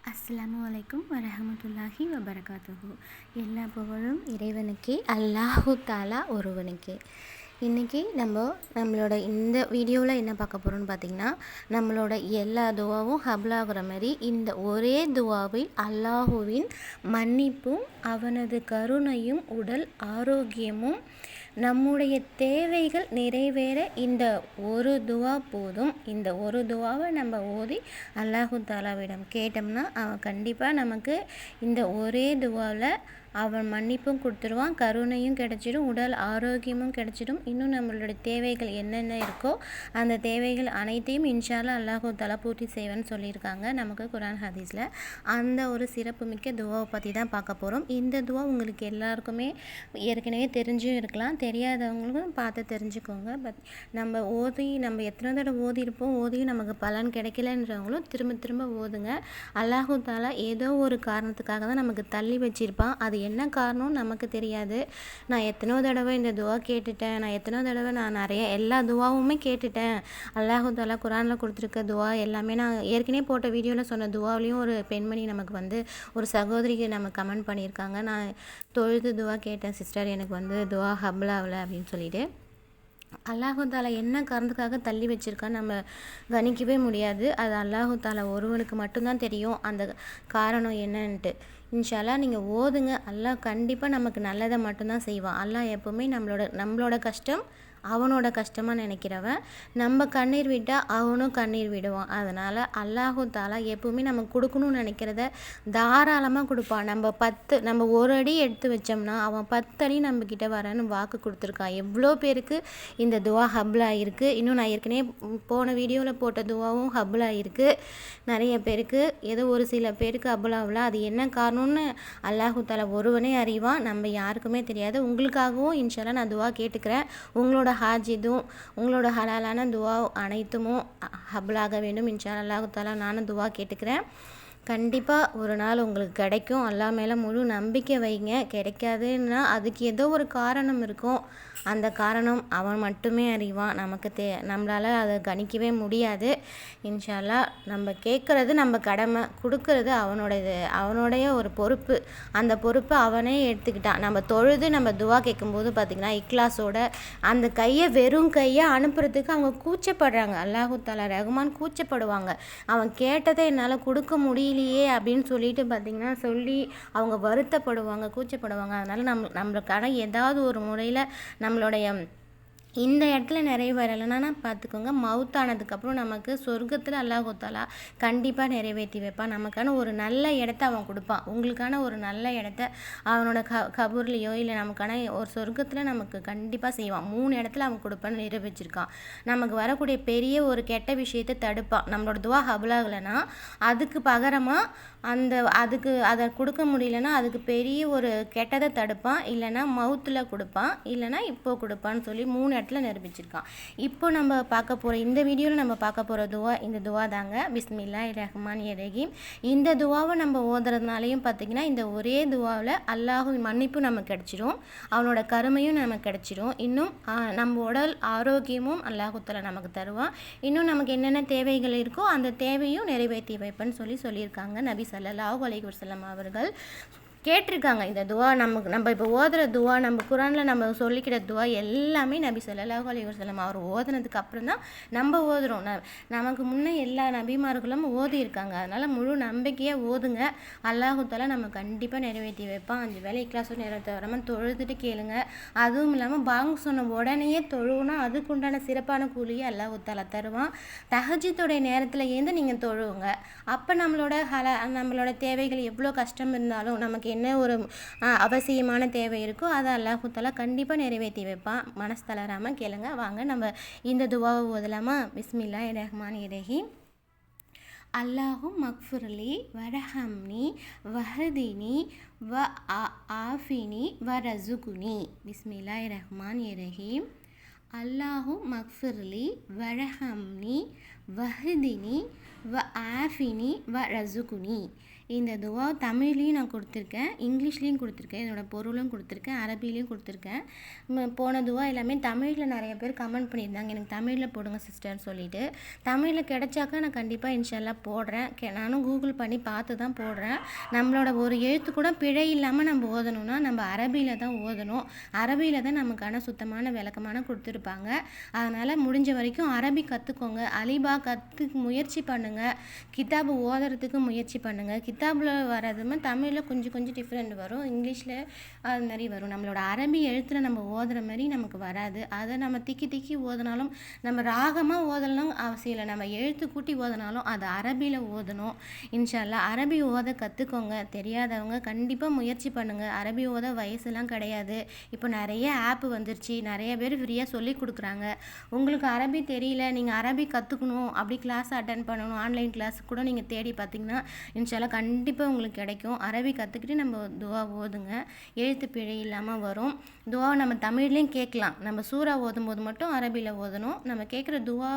அஸ்ஸலாமு அலைக்கும் வரஹமத்துல்லாஹி வபரகாத்துஹு. எல்லா புகழும் இறைவனுக்கே, அல்லாஹு தாலா ஒருவனுக்கே. இன்றைக்கி நம்மளோட இந்த வீடியோவில் என்ன பார்க்க போகிறோம்னு பார்த்திங்கன்னா, நம்மளோட எல்லா துவாவும் ஹப்லாகிற மாதிரி இந்த ஒரே துவாவில் அல்லாஹுவின் மன்னிப்பும் அவனது கருணையும் உடல் ஆரோக்கியமும் நம்முடைய தேவைகள் நிறைவேற இந்த ஒரு துவா போதும். இந்த ஒரு துவாவை நம்ம ஓதி அல்லாஹு தாலாவிடம் கேட்டோம்னா அவன் கண்டிப்பாக நமக்கு இந்த ஒரே துவாவில் அவன் மன்னிப்பும் கொடுத்துருவான், கருணையும் கிடச்சிடும், உடல் ஆரோக்கியமும் கிடச்சிடும். இன்னும் நம்மளோட தேவைகள் என்னென்ன இருக்கோ அந்த தேவைகள் அனைத்தையும் இன்ஷா அல்லாஹ் அல்லாஹு தாலா பூர்த்தி செய்வேன்னு சொல்லியிருக்காங்க நமக்கு குர்ஆன் ஹதீஸில். அந்த ஒரு சிறப்புமிக்க துவாவை பற்றி தான் பார்க்க போகிறோம். இந்த துவா உங்களுக்கு எல்லாருக்குமே ஏற்கனவே தெரிஞ்சும் இருக்கலாம், தெரியாதவங்களுக்கும் பார்த்து தெரிஞ்சுக்கோங்க. நம்ம எத்தனை தடவை ஓதியிருப்போம், ஓதியும் நமக்கு பலன் கிடைக்கலன்றவங்களும் திரும்ப திரும்ப ஓதுங்க. அல்லாஹு தாலா ஏதோ ஒரு காரணத்துக்காக தான் நமக்கு தள்ளி வச்சிருப்பான். அது என்ன காரணம் நமக்கு தெரியாது. நான் எத்தனையோ தடவை இந்த துவா கேட்டுட்டேன், நான் நிறைய எல்லா துவாவுமே கேட்டுட்டேன். அல்லாஹு தாலா குர்ஆனில் கொடுத்துருக்க துவா எல்லாமே நான் ஏற்கனவே போட்ட வீடியோவில் சொன்ன துவாவிலையும் ஒரு பெண்மணி நமக்கு ஒரு சகோதரிக்கு நம்ம கமெண்ட் பண்ணியிருக்காங்க, நான் தொழுது துவா கேட்டேன் சிஸ்டர், எனக்கு துவா ஹப்லாவில் அப்படின்னு சொல்லிட்டு. அல்லாஹு தாலா என்ன காரணத்துக்காக தள்ளி வச்சுருக்கான்னு நம்ம கணிக்கவே முடியாது. அது அல்லாஹு தாலா ஒருவனுக்கு மட்டும்தான் தெரியும் அந்த காரணம் என்னன்ட்டு. இன்ஷா அல்லாஹ் நீங்கள் ஓதுங்க. அல்லாஹ் கண்டிப்பாக நமக்கு நல்லதை மட்டும்தான் செய்வான். அல்லாஹ் எப்போவுமே நம்மளோட கஷ்டம் அவனோட கஷ்டமாக நினைக்கிறவன், நம்ம கண்ணீர் விட்டால் அவனும் கண்ணீர் விடுவான். அதனால் அல்லாஹு தாலா எப்போவுமே நமக்கு கொடுக்கணும்னு நினைக்கிறத தாராளமாக கொடுப்பான். நம்ம ஒரு அடி எடுத்து வச்சோம்னா அவன் 10 அடி நம்மக்கிட்ட வரன்னு வாக்கு கொடுத்துருக்கான். எவ்வளோ பேருக்கு இந்த துவா ஹப்லா இருக்குது. இன்னும் நான் ஏற்கனவே போன வீடியோவில் போட்ட துவாவும் ஹப்லா இருக்குது. நிறைய பேருக்கு, ஏதோ ஒரு சில பேருக்கு ஹப்லாவில் அது என்ன காரணம்னு அல்லாஹு தாலா ஒருவனே அறிவான், நம்ம யாருக்குமே தெரியாது. உங்களுக்காகவும் இன்ஷா அல்லாஹ் நான் துவா கேட்டுக்கிறேன். உங்களோட ஹாஜிதும் உங்களோட ஹலாலான துவா அனைத்தும் ஹப்லாக வேண்டும் இன்ஷா அல்லாஹ் தாலா. நானும் துவா கேட்டுக்கிறேன். கண்டிப்பாக ஒரு நாள் உங்களுக்கு கிடைக்கும். அல்லாஹ் மேலே முழு நம்பிக்கை வைங்க. கிடைக்காதுன்னா அதுக்கு ஏதோ ஒரு காரணம் இருக்கும். அந்த காரணம் அவன் மட்டுமே அறிவான். நம்மளால் அதை கணிக்கவே முடியாது. இன்ஷா அல்லாஹ் நம்ம கேட்குறது நம்ம கடமை, கொடுக்கறது அவனுடைய ஒரு பொறுப்பு. அந்த பொறுப்பை அவனே எடுத்துக்கிட்டான். நம்ம தொழுது நம்ம துவா கேட்கும்போது பார்த்திங்கன்னா இக்லாஸோட அந்த வெறும் கையை அனுப்புறதுக்கு அவங்க கூச்சப்படுறாங்க. அல்லாஹு தாலா ரஹ்மான் கூச்சப்படுவாங்க. அவன் கேட்டதை என்னால் கொடுக்க முடியலையே அப்படின்னு சொல்லிட்டு பார்த்திங்கன்னா சொல்லி அவங்க வருத்தப்படுவாங்க, கூச்சப்படுவாங்க. அதனால் நம்மளுக்கான ஏதாவது ஒரு முறையில் நம்மளுடைய இந்த இடத்துல நிறைவேறலைன்னா பார்த்துக்கோங்க, மவுத்தானதுக்கப்புறம் நமக்கு சொர்க்கத்தில் அல்லாஹ் தாலா கண்டிப்பாக நிறைவேற்றி வைப்பான். நமக்கான ஒரு நல்ல இடத்த அவன் கொடுப்பான். உங்களுக்கான ஒரு நல்ல இடத்த அவனோட கபூர்லேயோ இல்லை நமக்கான ஒரு சொர்க்கத்தில் நமக்கு கண்டிப்பாக செய்வான். 3 இடத்துல அவன் கொடுப்பான்னு நிறைவேற்றிருக்கான். நமக்கு வரக்கூடிய பெரிய ஒரு கெட்ட விஷயத்தை தடுப்பான். நம்மளோட துவா ஹப்லாகலைன்னா அதுக்கு பகரமாக அதை கொடுக்க முடியலன்னா அதுக்கு பெரிய ஒரு கெட்டதை தடுப்பான். இல்லைன்னா மவுத்தில் கொடுப்பான், இல்லைன்னா இப்போ கொடுப்பான்னு சொல்லி 3 இடத்துல நிரூபிச்சிருக்கான். இப்போ நம்ம பார்க்க போகிற இந்த வீடியோவில் நம்ம பார்க்க போகிற துவா இந்த துவா தாங்க. பிஸ்மில்லாஹிர் ரஹ்மானிர் ரஹீம். இந்த துவாவை நம்ம ஓதுறதுனாலையும் பார்த்திங்கன்னா இந்த ஒரே துவாவில் அல்லாஹ்வின் மன்னிப்பு நமக்கு கிடச்சிடும், அவனோட கருமையும் நமக்கு கிடச்சிடும். இன்னும் நம்ம உடல் ஆரோக்கியமும் அல்லாஹ் தஆலா நமக்கு தருவான். இன்னும் நமக்கு என்னென்ன தேவைகள் இருக்கோ அந்த தேவையும் நிறைவேற்றி வைப்பேன்னு சொல்லியிருக்காங்க நபி ஸல்லல்லாஹு அலைஹி வஸல்லம் அவர்கள். கேட்டிருக்காங்க இந்த துவா. நம்ம இப்போ ஓதுற துவா, நம்ம குர்ஆனில் நம்ம சொல்லிக்கிற துவா எல்லாமே நபி ஸல்லல்லாஹு அலைஹி வஸல்லம் அவர் ஓதுனதுக்கு அப்புறம் தான் நம்ம ஓதுறோம். நமக்கு முன்னே எல்லா நபிமார்களும் ஓதி இருக்காங்க. அதனால் முழு நம்பிக்கையாக ஓதுங்க. அல்லாஹு தஆலா நம்ம கண்டிப்பாக நிறைவேற்றி வைப்பான். 5 வேளை இக்லாஸும் நிறைவேற்ற வராமல் தொழுதுட்டு கேளுங்க. அதுவும் இல்லாமல் பாங்கு சொன்ன உடனேயே தொழுவுனா அதுக்குண்டான சிறப்பான கூலியை அல்லாஹு தஆலா தருவான். தஹஜ்ஜுதுடைய நேரத்தில் ஏந்து நீங்கள் தொழுவுங்க. அப்போ நம்மளோட தேவைகள் எவ்வளோ கஷ்டம் இருந்தாலும் நமக்கு என்ன ஒரு அவசியமான தேவை இருக்கோ அதை அல்லாஹு தஆலா கண்டிப்பாக நிறைவேற்றி வைப்பான். மனசு தளராமல் கேளுங்க. வாங்க நம்ம இந்த துவாவை ஓதலாமா? பிஸ்மில்லாஹிர் ரஹ்மானிர் ரஹீம். அல்லாஹும் மக்ஃபிர்லி வரஹம்னி வஹதினி வ ஆஃபினி வரசுகுனி. பிஸ்மில்லாஹிர் ரஹ்மானிர் ரஹீம். அல்லாஹும் மக்ஃபிர்லி வரஹம்னி வஹதினி வ ஆஃபினி வ ரசுகுனி. இந்த துவா தமிழ்லேயும் நான் கொடுத்துருக்கேன், இங்கிலீஷ்லேயும் கொடுத்துருக்கேன், இதோட பொருளும் கொடுத்துருக்கேன், அரபிலையும் கொடுத்துருக்கேன். போன துவா எல்லாமே தமிழில் நிறைய பேர் கமெண்ட் பண்ணியிருந்தாங்க, எனக்கு தமிழில் போடுங்க சிஸ்டர்னு சொல்லிட்டு. தமிழில் கிடைச்சாக்கா நான் கண்டிப்பாக இன்ஷால்லா போடுறேன். நானும் கூகுள் பண்ணி பார்த்து தான் போடுறேன். நம்மளோட ஒரு எழுத்து கூட பிழை இல்லாமல் நம்ம ஓதணும்னா நம்ம அரபியில் தான் ஓதணும். அரபியில் தான் நமக்கான சுத்தமான விளக்கமான கொடுத்துருப்பாங்க. அதனால் முடிஞ்ச வரைக்கும் அரபி கற்றுக்கோங்க, அலிபா முயற்சி பண்ணுங்கள், கிதாபு ஓதுறதுக்கு முயற்சி பண்ணுங்கள். கிதாபில் வரதுமே தமிழில் கொஞ்சம் கொஞ்சம் டிஃப்ரெண்ட் வரும், இங்கிலீஷில் அது மாதிரி வரும். நம்மளோட அரபி எழுத்தில் நம்ம ஓதுற மாதிரி நமக்கு வராது. அதை நம்ம திக்கி ஓதினாலும், நம்ம ராகமாக ஓதலாம் அவசியம் இல்லை, நம்ம எழுத்து கூட்டி ஓதினாலும் அது அரபியில் ஓதணும். இன்ஷால்லா அரபி ஓத கற்றுக்கோங்க. தெரியாதவங்க கண்டிப்பாக முயற்சி பண்ணுங்கள். அரபி ஓத வயசுலாம் கிடையாது. இப்போ நிறைய ஆப் வந்துருச்சு, நிறைய பேர் ஃப்ரீயாக சொல்லி கொடுக்குறாங்க. உங்களுக்கு அரபி தெரியல, நீங்கள் அரபி கற்றுக்கணும், அப்படி கிளாஸ் அட்டன் பண்ணணும், ஆன்லைன் கிளாஸ் கூட நீங்கள் தேடி பார்த்தீங்கன்னா இன்ஷால்லா கண்டிப்பாக உங்களுக்கு கிடைக்கும். அரபி கற்றுக்கிட்டு நம்ம துவா ஓதுங்க, எழுத்து பிழை இல்லாமல் வரும். துவா நம்ம தமிழ்லேயும் கேட்கலாம், நம்ம சூறா ஓதும்போது மட்டும் அரபியில் ஓதணும். நம்ம கேட்குற துவா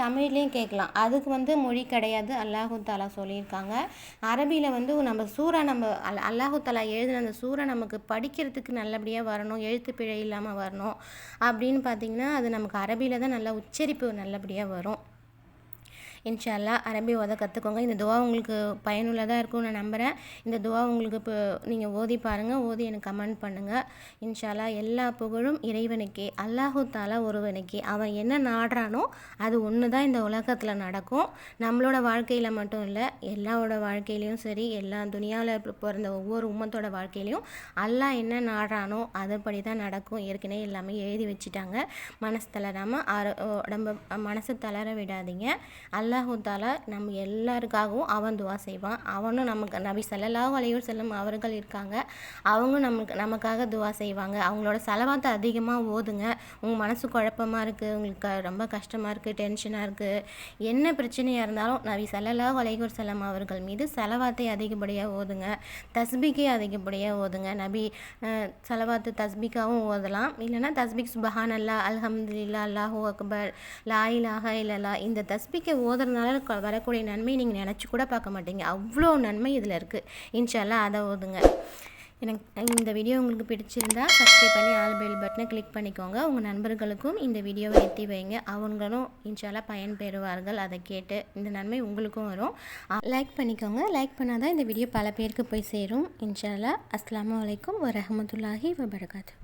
தமிழ்லேயும் கேட்கலாம், அதுக்கு மொழி கிடையாது, அல்லாஹு தாலா சொல்லியிருக்காங்க. அரபியில் நம்ம சூறா அல்லாஹு தாலா எழுதின அந்த சூறா நமக்கு படிக்கிறதுக்கு நல்லபடியாக வரணும், எழுத்து பிழை இல்லாமல் வரணும் அப்படின்னு பார்த்திங்கன்னா அது நமக்கு அரபியில் தான் நல்லா உச்சரிப்பு நல்லபடியாக வரும். இன்ஷா அல்லாஹ் அரபி ஓத கற்றுக்கோங்க. இந்த துவா உங்களுக்கு பயனுள்ளதாக இருக்கும்னு நான் நம்புகிறேன். இந்த துவா உங்களுக்கு இப்போ நீங்கள் ஓதி பாருங்கள், ஓதி எனக்கு கமெண்ட் பண்ணுங்கள். இன்ஷா அல்லாஹ் எல்லா புகழும் இறைவனுக்கே, அல்லாஹு தாலா ஒருவனுக்கே. அவன் என்ன நாடுறானோ அது ஒன்று தான் இந்த உலகத்தில் நடக்கும். நம்மளோட வாழ்க்கையில் மட்டும் இல்லை, எல்லாரோட வாழ்க்கையிலையும் சரி, எல்லா துனியாவில் பிறந்த ஒவ்வொரு உம்மத்தோட வாழ்க்கையிலையும் அல்லாஹ் என்ன நாடுறானோ அதுபடி தான் நடக்கும். ஏற்கனவே எல்லாமே எழுதி வச்சுட்டாங்க. மனசு தளராமல் உடம்பு மனசு தளர விடாதீங்க. அல்லாஹு தாலா நம்ம எல்லாருக்காகவும் அவன் துவா செய்வான். அவனும் நமக்கு நபி ஸல்லல்லாஹு அலைஹி வஸல்லம் அவர்கள் இருக்காங்க, அவங்க நமக்காக துவா செய்வாங்க. அவங்களோட ஸலவாத்தை அதிகமாக ஓதுங்க. உங்கள் மனசு குழப்பமாக இருக்குது, உங்களுக்கு ரொம்ப கஷ்டமாக இருக்குது, டென்ஷனாக இருக்குது, என்ன பிரச்சனையாக இருந்தாலும் நபி ஸல்லல்லாஹு அலைஹி வஸல்லம் அவர்கள் மீது ஸலவாத்தை அதிகப்படியாக ஓதுங்க. தஸ்பீக்கை அதிகப்படியாக ஓதுங்க. நபி ஸலவாத்து தஸ்பீக்காவும் ஓதலாம், இல்லைனா தஸ்பீக் சுபஹானல்லாஹ், அல்ஹம்துலில்லாஹ், அல்லாஹு அக்பர், லா இலாஹா இல்லல்லாஹ். இந்த தஸ்பீக்கை ஓதுறதுனால வரக்கூடிய நன்மை நீங்கள் நினச்சி கூட பார்க்க மாட்டீங்க, அவ்வளோ நன்மை இதில் இருக்குது. இன்ஷா அல்லாஹ் அதை ஓதுங்க. எனக்கு இந்த வீடியோ உங்களுக்கு பிடிச்சிருந்தா சப்ஸ்கிரைப் பண்ணி ஆல் பெல் பட்டனை கிளிக் பண்ணிக்கோங்க. உங்கள் நண்பர்களுக்கும் இந்த வீடியோவை எத்தி வைங்க, அவங்களும் இன்ஷா அல்லாஹ் பயன் பெறுவார்கள். அதை கேட்டு இந்த நன்மை உங்களுக்கும் வரும். லைக் பண்ணிக்கோங்க, லைக் பண்ணால் தான் இந்த வீடியோ பல பேருக்கு போய் சேரும். இன்ஷா அல்லாஹ். அஸ்ஸலாமு அலைக்கும் வரஹ்மத்துல்லாஹி வபரகாத்துஹு.